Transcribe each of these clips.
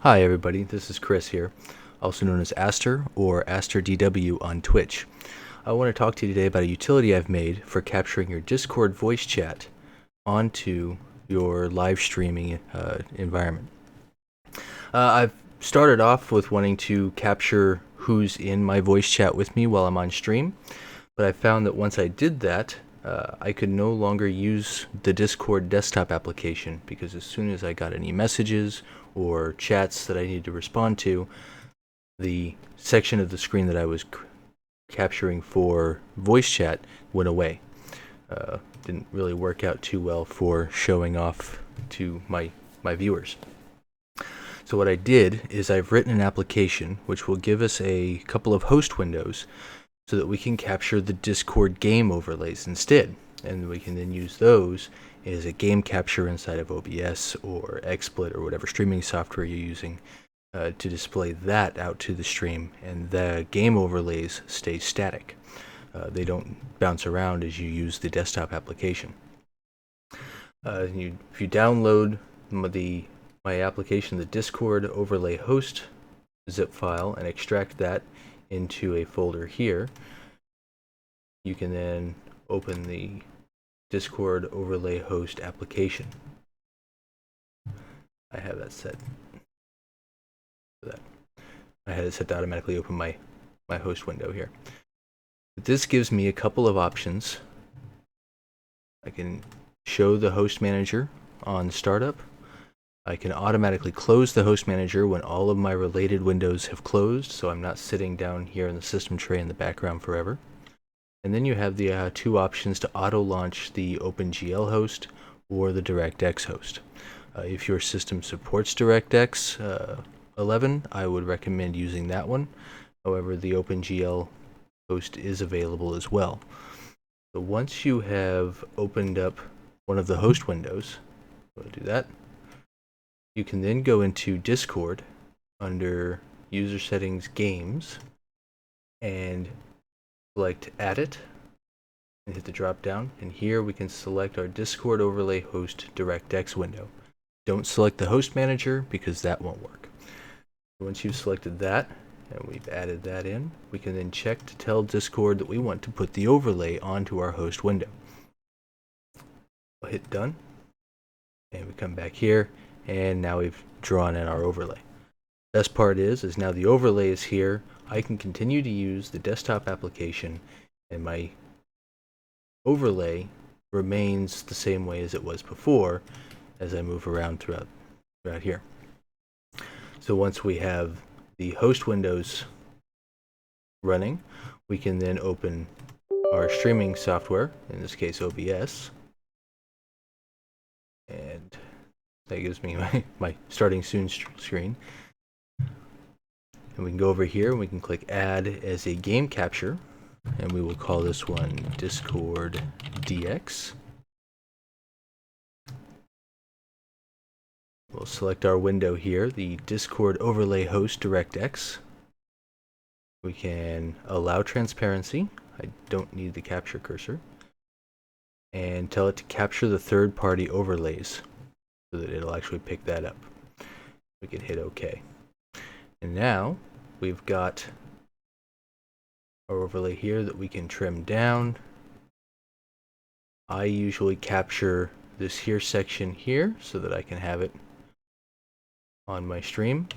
Hi everybody, this is Chris here, also known as Aster or AsterDW on Twitch. I want to talk to you today about a utility I've made for capturing your Discord voice chat onto your live streaming environment. I've started off with wanting to capture who's in my voice chat with me while I'm on stream, but I found that once I did that, I could no longer use the Discord desktop application because as soon as I got any messages or chats that I needed to respond to, the section of the screen that I was capturing for voice chat went away. Didn't really work out too well for showing off to my viewers. So what I did is I've written an application which will give us a couple of host windows so that we can capture the Discord game overlays instead. And we can then use those as a game capture inside of OBS or XSplit or whatever streaming software you're using to display that out to the stream. And the game overlays stay static. They don't bounce around as you use the desktop application. If you download my application, the Discord overlay host zip file, and extract that into a folder here, you can then open the Discord overlay host application. I have that set for that. I had it set to automatically open my host window here. But this gives me a couple of options. I can show the host manager on startup. I can automatically close the host manager when all of my related windows have closed, so I'm not sitting down here in the system tray in the background forever. And then you have the two options to auto-launch the OpenGL host or the DirectX host. If your system supports DirectX 11, I would recommend using that one. However, the OpenGL host is available as well. So once you have opened up one of the host windows, we'll do that. You can then go into Discord under User Settings Games and select Add It and hit the drop down. And here we can select our Discord overlay host DirectX window. Don't select the host manager because that won't work. Once you've selected that and we've added that in, we can then check to tell Discord that we want to put the overlay onto our host window. I'll hit done and we come back here. And now we've drawn in our overlay. Best part is now the overlay is here. I can continue to use the desktop application and my overlay remains the same way as it was before as I move around throughout here. So once we have the host windows running, we can then open our streaming software, in this case OBS, and that gives me my starting soon screen. And we can go over here and we can click add as a game capture. And we will call this one Discord DX. We'll select our window here, the Discord overlay host DirectX. We can allow transparency. I don't need the capture cursor. And tell it to capture the third-party overlays, so that it'll actually pick that up. We can hit OK. And now we've got our overlay here that we can trim down. I usually capture this here section here so that I can have it on my stream.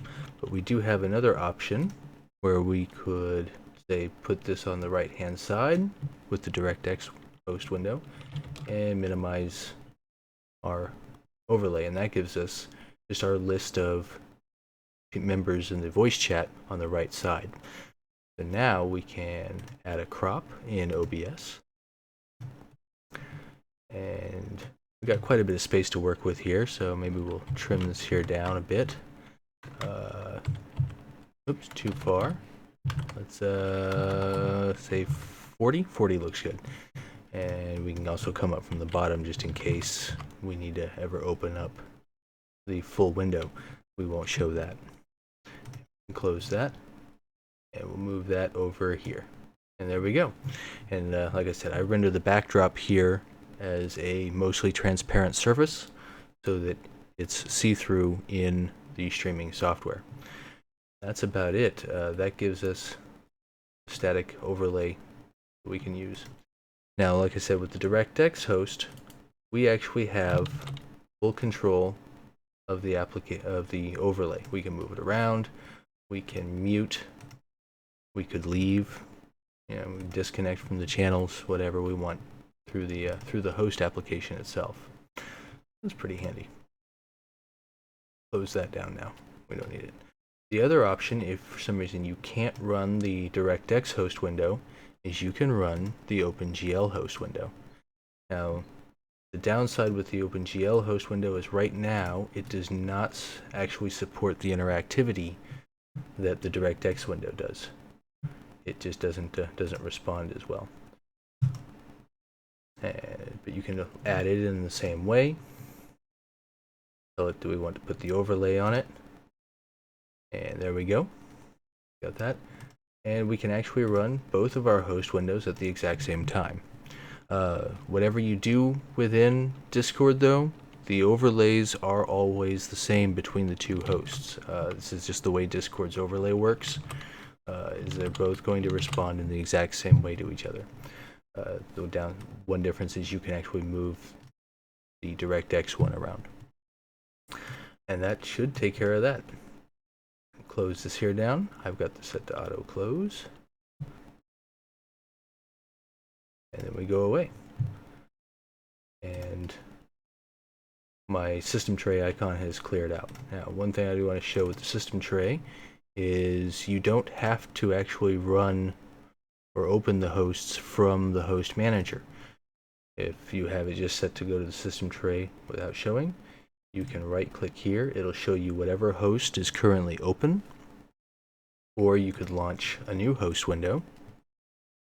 But we do have another option where we could, say, put this on the right-hand side with the DirectX host window and minimize our overlay, and that gives us just our list of members in the voice chat on the right side. So now we can add a crop in OBS, and we've got quite a bit of space to work with here, so maybe we'll trim this here down a bit. Oops, too far. Let's say 40. 40 looks good. And we can also come up from the bottom just in case we need to ever open up the full window. We won't show that. Close that, and we'll move that over here. And there we go. And like I said, I render the backdrop here as a mostly transparent surface so that it's see-through in the streaming software. That's about it. That gives us static overlay we can use. Now, like I said, with the DirectX host, we actually have full control of the overlay. We can move it around, we can mute, we could leave, we disconnect from the channels, whatever we want through the host application itself. That's pretty handy. Close that down now. We don't need it. The other option, if for some reason you can't run the DirectX host window, is you can run the OpenGL host window. Now, the downside with the OpenGL host window is right now it does not actually support the interactivity that the DirectX window does. It just doesn't respond as well. But you can add it in the same way. Tell it, do we want to put the overlay on it? And there we go. Got that. And we can actually run both of our host windows at the exact same time. Whatever you do within Discord, though, the overlays are always the same between the two hosts. This is just the way Discord's overlay works. Is they're both going to respond in the exact same way to each other. One difference is you can actually move the DirectX one around. And that should take care of that. Close this here down. I've got this set to auto close. And then we go away. And my system tray icon has cleared out. Now, one thing I do want to show with the system tray is you don't have to actually run or open the hosts from the host manager. If you have it just set to go to the system tray without showing, you can right click here. It'll show you whatever host is currently open, or you could launch a new host window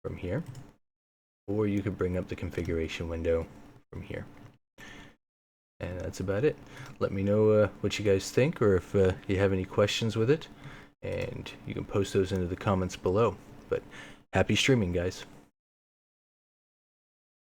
from here, or you could bring up the configuration window from here. And that's about it. Let me know what you guys think, or if you have any questions with it, and you can post those into the comments below. But happy streaming, guys.